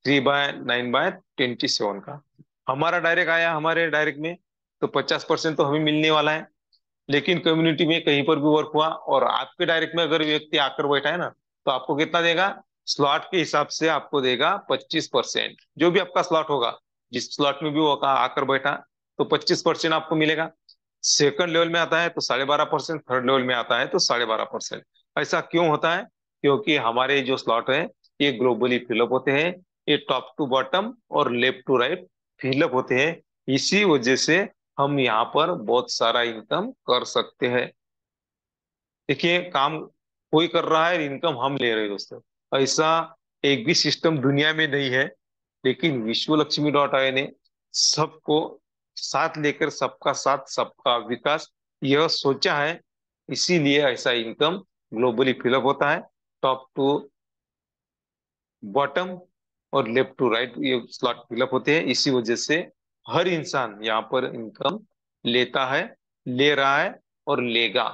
3/9/27 का हमारा डायरेक्ट आया, हमारे डायरेक्ट में तो 50% तो हमें मिलने वाला है। लेकिन कम्युनिटी में कहीं पर भी वर्क हुआ और आपके डायरेक्ट में अगर व्यक्ति आकर बैठा है ना, तो आपको कितना देगा? स्लॉट के हिसाब से आपको देगा 25%। जो भी आपका स्लॉट होगा, जिस स्लॉट में भी वो आकर बैठा, तो 25% आपको मिलेगा। सेकंड लेवल में आता है तो 12.5%, थर्ड लेवल में आता है तो 12.5%। ऐसा क्यों होता है? क्योंकि हमारे जो स्लॉट है ये ग्लोबली फिलअप होते हैं। ये टॉप टू बॉटम और लेफ्ट टू राइट फिलअप होते हैं। इसी वजह से हम यहाँ पर बहुत सारा इनकम कर सकते हैं। देखिए काम कोई कर रहा है, इनकम हम ले रहे हैं दोस्तों। ऐसा एक भी सिस्टम दुनिया में नहीं है। लेकिन विश्वलक्ष्मी.ai ने सबको साथ लेकर, सबका साथ सबका विकास, यह सोचा है। इसीलिए ऐसा इनकम ग्लोबली फिलअप होता है। टॉप टू बॉटम और लेफ्ट टू राइट ये स्लॉट फिलअप होते हैं। इसी वजह से हर इंसान यहाँ पर इनकम लेता है, ले रहा है और लेगा।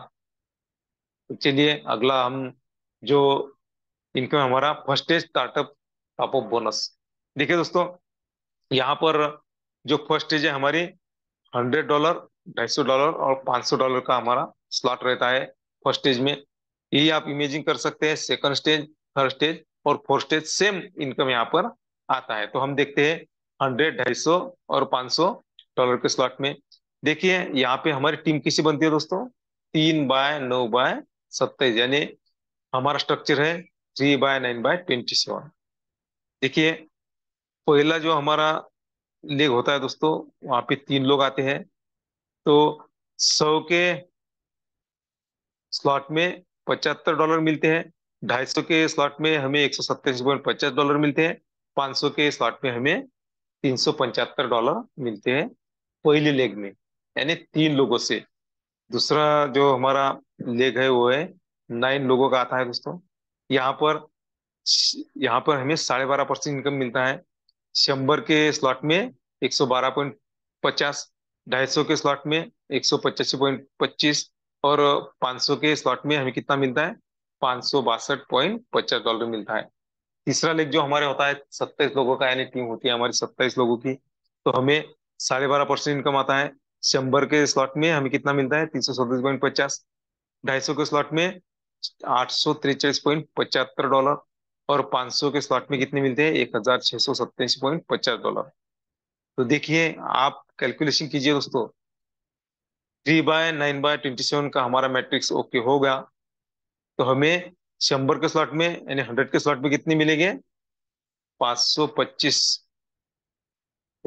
तो चलिए अगला हम जो इनकम हमारा फर्स्ट है स्टार्टअप टॉप अप बोनस। देखिए दोस्तों, यहाँ पर जो फर्स्ट स्टेज है हमारी, $100, $250 और $500 का हमारा स्लॉट रहता है फर्स्ट स्टेज में। यही आप इमेजिन कर सकते हैं। सेकंड स्टेज, थर्ड स्टेज और फोर्थ स्टेज सेम इनकम यहाँ पर आता है। तो हम देखते हैं 100, 250 और $500 के स्लॉट में। देखिए यहाँ पे हमारी टीम किसी बनती है दोस्तों? 3/9/27, यानी हमारा स्ट्रक्चर है 3/9/27। देखिए पहला जो हमारा लेग होता है दोस्तों, वहां पे 3 लोग आते हैं। तो 100 के स्लॉट में $75 मिलते हैं, 250 के स्लॉट में हमें $187.50 मिलते हैं, 500 के स्लॉट में हमें $375 मिलते हैं पहले लेग में, यानी 3 लोगों से। दूसरा जो हमारा लेग है वो है 9 लोगों का आता है दोस्तों। यहाँ पर यहाँ पर हमें 12.5% इनकम मिलता है। 100 के स्लॉट में 112.50, 250 के स्लॉट में 185.25 और 500 के स्लॉट में हमें कितना मिलता है? $562.50 मिलता है। तीसरा लेग जो हमारे होता है 27 लोगों का, यानी टीम होती है हमारी 27 लोगों की, तो हमें 12.5% इनकम आता है। 100 के स्लॉट में हमें कितना मिलता है? 337.50, 250 के स्लॉट में $843.75 और 500 के स्लॉट में कितने मिलते हैं? $1,687.50। तो देखिए आप कैलकुलेशन कीजिए दोस्तों, 3/9/27 का हमारा मैट्रिक्स ओके होगा तो हमें 100 के स्लॉट में, यानी 100 के स्लॉट में कितने मिलेंगे? 525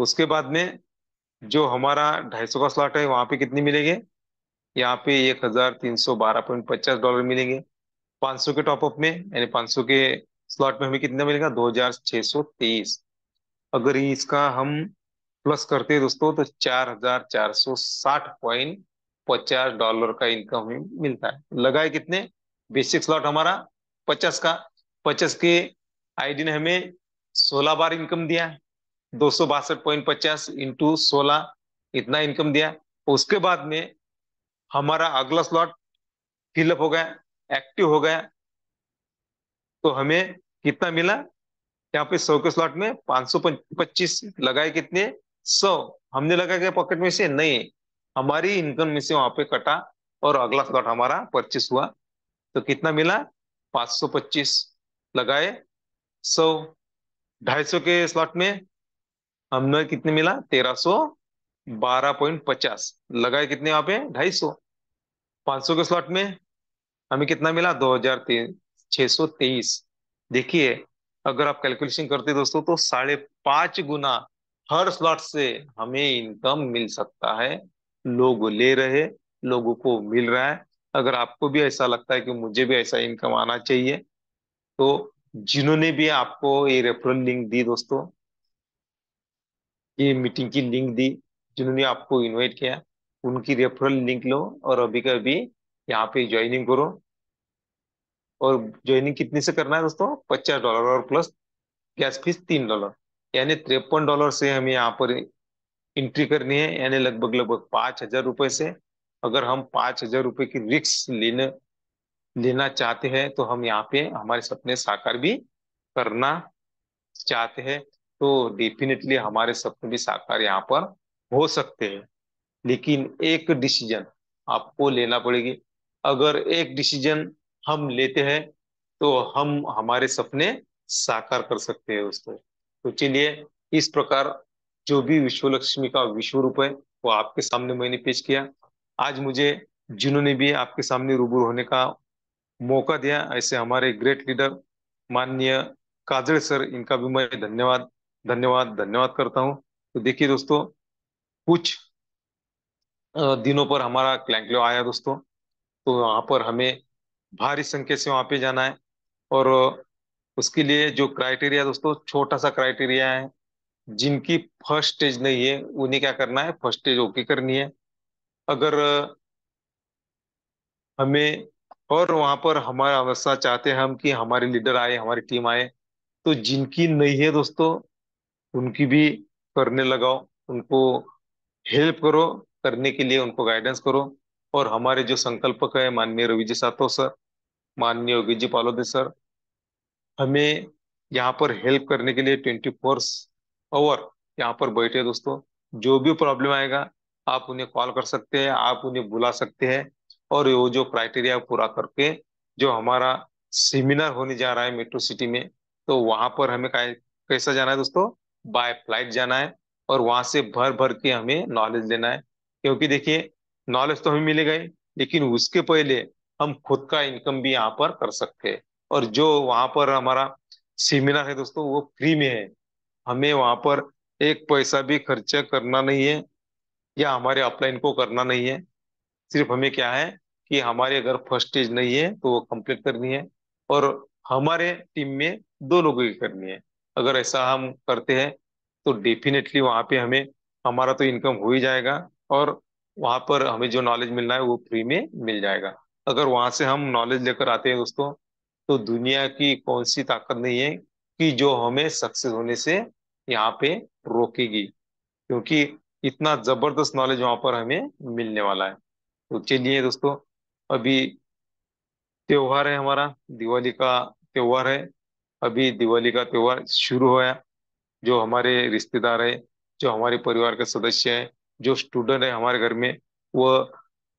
उसके बाद में जो हमारा 250 का स्लॉट है वहां पे कितने मिलेंगे? यहाँ पे 1312.50 डॉलर मिलेंगे। 500 के टॉपअप में, यानी 500 के स्लॉट में हमें कितना मिलेगा? 2623। अगर इसका हम प्लस करते हैं दोस्तों तो 4460.50 डॉलर का इनकम हमें मिलता है। लगाए कितने? बेसिक स्लॉट हमारा 50 का। 50 के आईडी ने हमें 16 बार इनकम दिया है। 262.50 इंटू 16, इतना इनकम दिया। उसके बाद में हमारा अगला स्लॉट फिलअप हो गया, एक्टिव हो गया, तो हमें कितना मिला? यहाँ पे 100 के स्लॉट में 525 लगाए। कितने? 100 हमने लगा क्या पॉकेट में से? नहीं, हमारी इनकम में से वहां पे कटा और अगला स्लॉट हमारा परचेस हुआ। तो कितना मिला? 525 लगाए 100। 250 के स्लॉट में हमें कितने मिला? 1312.50 लगाए। कितने वहां पे? 250। 500 के स्लॉट में हमें कितना मिला? 2623। देखिए, अगर आप कैलकुलेशन करते दोस्तों तो 5.5 गुना हर स्लॉट से हमें इनकम मिल सकता है। लोग ले रहे, लोगों को मिल रहा है। अगर आपको भी ऐसा लगता है कि मुझे भी ऐसा इनकम आना चाहिए, तो जिन्होंने भी आपको ये रेफरल लिंक दी दोस्तों, ये मीटिंग की लिंक दी, जिन्होंने आपको इनवाइट किया, उनकी रेफरल लिंक लो और अभी का अभी यहाँ पे ज्वाइनिंग करो। और ज्वाइनिंग कितने से करना है दोस्तों? 50 डॉलर और प्लस गैस फीस 3 डॉलर, यानी 53 डॉलर से हमें यहाँ पर एंट्री करनी है, यानी लगभग लगभग 5,000 रुपए से। अगर हम 5,000 रुपए की रिस्क लेना चाहते हैं, तो हम यहाँ पे हमारे सपने साकार भी करना चाहते हैं, तो डेफिनेटली हमारे सपने भी साकार यहाँ पर हो सकते हैं। लेकिन एक डिसीजन आपको लेना पड़ेगी। अगर एक डिसीजन हम लेते हैं तो हम हमारे सपने साकार कर सकते हैं दोस्तों। तो चलिए, इस प्रकार जो भी विश्व लक्ष्मी का विश्व रूप है वो आपके सामने मैंने पेश किया। आज मुझे जिन्होंने भी आपके सामने रूबरू होने का मौका दिया, ऐसे हमारे ग्रेट लीडर माननीय काजल सर, इनका भी मैं धन्यवाद धन्यवाद धन्यवाद करता हूँ। तो देखिए दोस्तों, कुछ दिनों पर हमारा क्लैंकलो आया दोस्तों। तो वहां पर हमें भारी संख्या से वहां पे जाना है। और उसके लिए जो क्राइटेरिया दोस्तों, छोटा सा क्राइटेरिया है। जिनकी फर्स्ट स्टेज नहीं है उन्हें क्या करना है? फर्स्ट स्टेज ओके करनी है। अगर हमें, और वहां पर हमारा अवस्था चाहते हैं हम कि हमारे लीडर आए, हमारी टीम आए, तो जिनकी नहीं है दोस्तों उनकी भी करने लगाओ, उनको हेल्प करो, करने के लिए उनको गाइडेंस करो। और हमारे जो संकल्पक है माननीय रवि जी सातो सर, माननीय योगी जी पालोदे सर, हमें यहाँ पर हेल्प करने के लिए 24 आवर यहाँ पर बैठे हैं दोस्तों। जो भी प्रॉब्लम आएगा आप उन्हें कॉल कर सकते हैं, आप उन्हें बुला सकते हैं। और वो जो क्राइटेरिया पूरा करके जो हमारा सेमिनार होने जा रहा है मेट्रो सिटी में, तो वहां पर हमें कैसा जाना है दोस्तों? बाय फ्लाइट जाना है। और वहां से भर भर के हमें नॉलेज लेना है। क्योंकि देखिए, नॉलेज तो हमें मिलेगा ही, लेकिन उसके पहले हम खुद का इनकम भी यहाँ पर कर सकते हैं। और जो वहां पर हमारा सेमिनार है दोस्तों वो फ्री में है। हमें वहां पर एक पैसा भी खर्चा करना नहीं है, या हमारे अपलाइन को करना नहीं है। सिर्फ हमें क्या है कि हमारे अगर फर्स्ट स्टेज नहीं है तो वो कंप्लीट करनी है, और हमारे टीम में 2 लोगों की करनी है। अगर ऐसा हम करते हैं तो डेफिनेटली वहां पे हमें, हमारा तो इनकम हो ही जाएगा, और वहां पर हमें जो नॉलेज मिलना है वो फ्री में मिल जाएगा। अगर वहां से हम नॉलेज लेकर आते हैं दोस्तों, तो दुनिया की कौन सी ताकत नहीं है कि जो हमें सक्सेस होने से यहाँ पे रोकेगी। क्योंकि इतना जबरदस्त नॉलेज वहां पर हमें मिलने वाला है। तो चलिए दोस्तों, अभी त्योहार है हमारा, दिवाली का त्योहार है। अभी दिवाली का त्योहार शुरू हुआ। जो हमारे रिश्तेदार है, जो हमारे परिवार के सदस्य हैं, जो स्टूडेंट है हमारे घर में, वो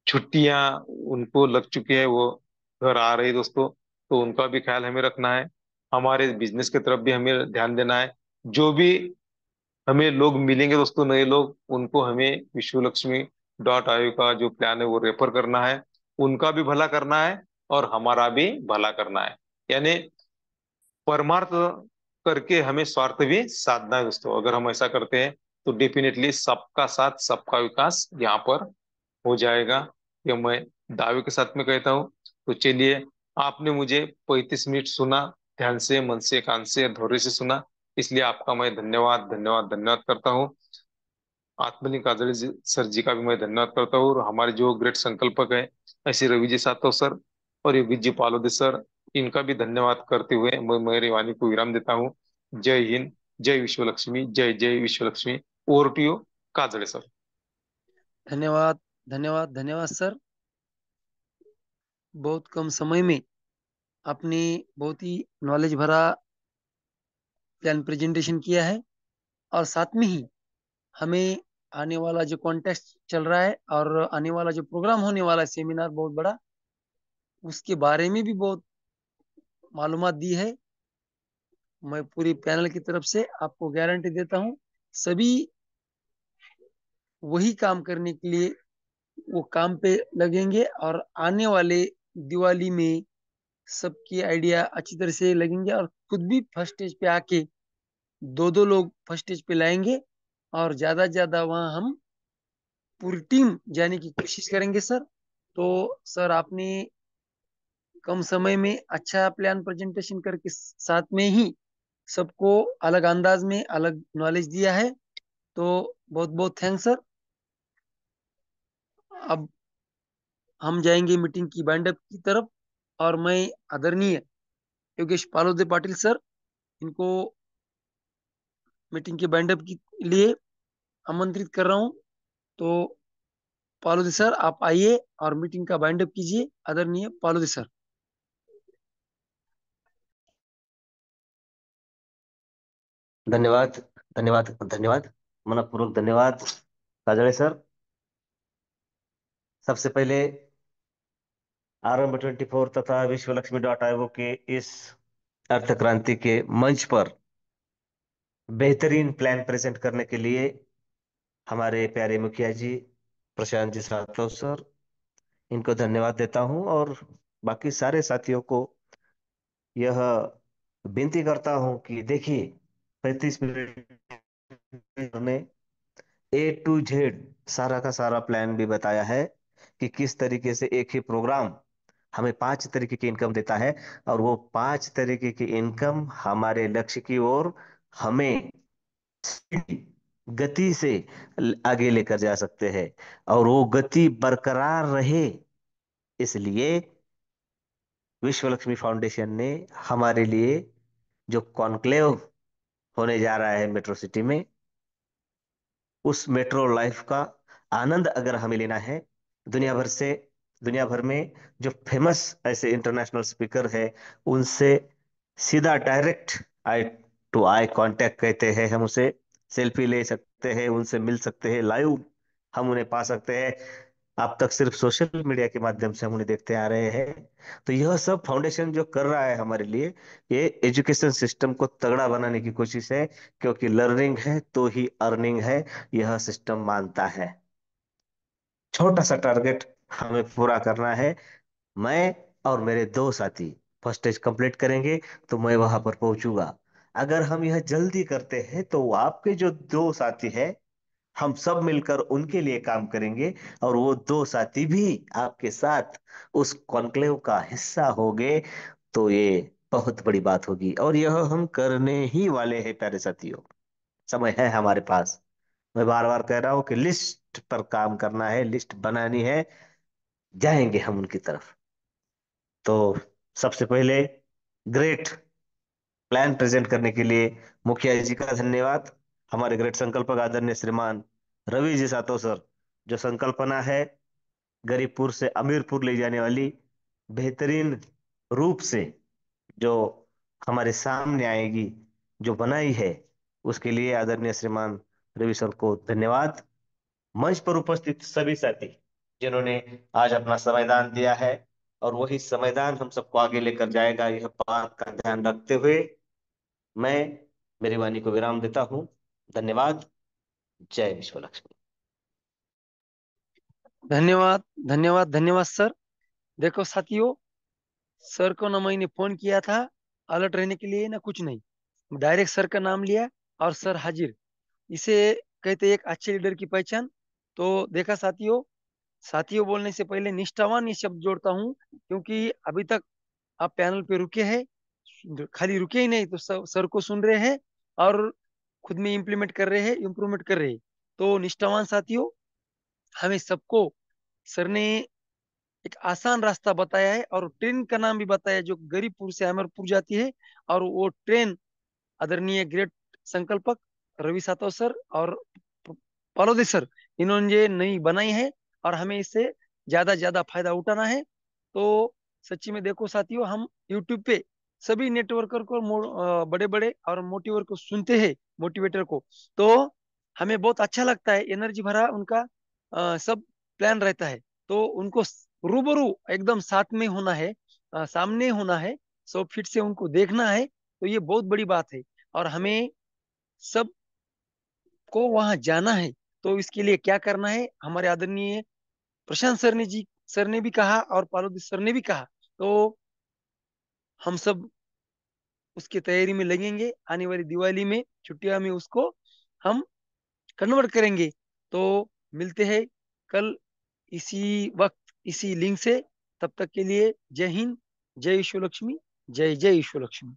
छुट्टियां उनको लग चुकी है, वो घर आ रहे हैं दोस्तों। तो उनका भी ख्याल हमें रखना है। हमारे बिजनेस की तरफ भी हमें ध्यान देना है। जो भी हमें लोग मिलेंगे दोस्तों, नए लोग, उनको हमें विश्वलक्ष्मी का जो प्लान है वो रेफर करना है। उनका भी भला करना है और हमारा भी भला करना है। यानी परमार्थ करके हमें स्वार्थ भी साधना है दोस्तों। अगर हम ऐसा करते हैं तो डेफिनेटली सबका साथ सबका विकास यहाँ पर हो जाएगा, ये मैं दावे के साथ में कहता हूँ। तो चलिए, आपने मुझे 35 मिनट सुना, ध्यान से, मन से, कान से, धैर्य से सुना, इसलिए आपका मैं धन्यवाद धन्यवाद धन्यवाद करता हूँ। आत्मनिक काजल सर जी का भी मैं धन्यवाद करता हूँ, और हमारे जो ग्रेट संकल्पक है ऐसे रवि जी सातव सर और योगी जी पालोदे सर, इनका भी धन्यवाद करते हुए मैं मेरी वाणी को विराम देता हूँ। जय हिंद, जय विश्व लक्ष्मी, जय जय Vishwa Lakshmi. Over to you, Kajde sir. धन्यवाद, धन्यवाद, धन्यवाद सर। बहुत कम समय में आपने बहुत ही नॉलेज भरा प्लान प्रेजेंटेशन किया है, और साथ में ही हमें आने वाला जो कॉन्टेस्ट चल रहा है और आने वाला जो प्रोग्राम होने वाला है, सेमिनार बहुत बड़ा, उसके बारे में भी बहुत मालूमात दी है। मैं पूरी पैनल की तरफ से आपको गारंटी देता हूँ, सभी वही काम करने के लिए वो काम पे लगेंगे, और आने वाले दिवाली में सबकी आइडिया अच्छी तरह से लगेंगे, और खुद भी फर्स्ट स्टेज पे आके दो दो लोग फर्स्ट स्टेज पे लाएंगे, और ज्यादा से ज्यादा वहाँ हम पूरी टीम जाने की कोशिश करेंगे सर। तो सर, आपने कम समय में अच्छा प्लान प्रेजेंटेशन करके साथ में ही सबको अलग अंदाज में अलग नॉलेज दिया है, तो बहुत बहुत थैंक्स सर। अब हम जाएंगे मीटिंग की बाइंड अप की तरफ, और मैं आदरणीय योगेश पालोदे पाटिल सर, इनको मीटिंग के बाइंड अप के लिए आमंत्रित कर रहा हूँ। तो पालोदे सर, आप आइए और मीटिंग का बाइंड अप कीजिए, आदरणीय पालोदे सर। धन्यवाद, धन्यवाद, धन्यवाद, मनपूर्वक धन्यवाद काजड़े सर। सबसे पहले आरंभ 24 तथा विश्व लक्ष्मी डॉट आईओ के इस अर्थ क्रांति के मंच पर बेहतरीन प्लान प्रेजेंट करने के लिए हमारे प्यारे मुखिया जी प्रशांत जी सातव सर, इनको धन्यवाद देता हूं, और बाकी सारे साथियों को यह विनती करता हूं कि देखिए, 35 मिनट में A to Z सारा का सारा प्लान भी बताया है कि किस तरीके से एक ही प्रोग्राम हमें 5 तरीके की इनकम देता है, और वो 5 तरीके की इनकम हमारे लक्ष्य की ओर हमें गति से आगे लेकर जा सकते हैं, और वो गति बरकरार रहे, इसलिए विश्व लक्ष्मी फाउंडेशन ने हमारे लिए जो कॉन्क्लेव होने जा रहा है मेट्रो सिटी में, उस मेट्रो लाइफ का आनंद अगर हमें लेना है, दुनिया भर से, दुनिया भर में जो फेमस ऐसे इंटरनेशनल स्पीकर है, उनसे सीधा direct eye to eye contact कहते हैं, हम उसे सेल्फी ले सकते हैं, उनसे मिल सकते हैं, लाइव हम उन्हें पा सकते हैं। अब तक सिर्फ सोशल मीडिया के माध्यम से हम उन्हें देखते आ रहे हैं। तो यह सब फाउंडेशन जो कर रहा है हमारे लिए, ये एजुकेशन सिस्टम को तगड़ा बनाने की कोशिश है, क्योंकि लर्निंग है तो ही अर्निंग है, यह सिस्टम मानता है। छोटा सा टारगेट हमें पूरा करना है। मैं और मेरे 2 साथी फर्स्ट स्टेज कंप्लीट करेंगे, तो मैं वहां पर पहुंचूंगा। अगर हम यह जल्दी करते हैं तो आपके जो 2 साथी हैं, हम सब मिलकर उनके लिए काम करेंगे, और वो 2 साथी भी आपके साथ उस कॉन्क्लेव का हिस्सा होंगे। तो ये बहुत बड़ी बात होगी, और यह हम करने ही वाले हैं प्यारे साथियों। समय है हमारे पास। मैं बार बार कह रहा हूं कि लिस्ट पर काम करना है, लिस्ट बनानी है, जाएंगे हम उनकी तरफ। तो सबसे पहले ग्रेट प्लान प्रेजेंट करने के लिए मुखिया जी का धन्यवाद। हमारे ग्रेट संकल्पक आदरणीय श्रीमान रवि जी सातो सर, जो संकल्पना है गरीबपुर से अमीरपुर ले जाने वाली, बेहतरीन रूप से जो हमारे सामने आएगी, जो बनाई है, उसके लिए आदरणीय श्रीमान रवि सर को धन्यवाद। मंच पर उपस्थित सभी साथी जिन्होंने आज अपना समयदान दिया है, और वही समयदान हम सबको आगे लेकर जाएगा, यह बात का ध्यान रखते हुए मैं मेरी वाणी को विराम देता हूं। धन्यवाद। जय विश्व लक्ष्मी। धन्यवाद, धन्यवाद, धन्यवाद सर। देखो साथियों, सर को ना मैंने फोन किया था अलर्ट रहने के लिए ना कुछ नहीं, डायरेक्ट सर का नाम लिया और सर हाजिर। इसे कहते हैं एक अच्छे लीडर की पहचान। तो देखा साथियों, साथियों बोलने से पहले निष्ठावान ये शब्द जोड़ता हूँ, क्योंकि अभी तक आप पैनल पे रुके हैं, खाली रुके ही नहीं तो सर को सुन रहे हैं और खुद में इम्प्लीमेंट कर रहे हैं, इम्प्रूवमेंट कर रहे हैं। तो निष्ठावान साथियों, हमें सबको सर ने एक आसान रास्ता बताया है और ट्रेन का नाम भी बताया जो गरीबपुर से अमरपुर जाती है। और वो ट्रेन आदरणीय ग्रेट संकल्पक रवि सातव सर और पालोदे सर, इन्होंने ये नई बनाई है और हमें इससे ज्यादा फायदा उठाना है। तो सच्ची में देखो साथियों, हम यूट्यूब पे सभी नेटवर्कर को बड़े बड़े और मोटिवेटर को सुनते हैं, मोटिवेटर को। तो हमें बहुत अच्छा लगता है, एनर्जी भरा उनका सब प्लान रहता है। तो उनको रूबरू एकदम साथ में होना है, सामने होना है, 100 फीट से उनको देखना है। तो ये बहुत बड़ी बात है और हमें सब को वहां जाना है। तो इसके लिए क्या करना है, हमारे आदरणीय प्रशांत सर ने भी कहा और पार्वती सर ने भी कहा। तो हम सब उसकी तैयारी में लगेंगे, आने वाली दिवाली में छुट्टियां में उसको हम कन्वर्ट करेंगे। तो मिलते हैं कल इसी वक्त इसी लिंक से। तब तक के लिए जय हिंद, जय ईश्वर लक्ष्मी, जय जय ईश्वर लक्ष्मी।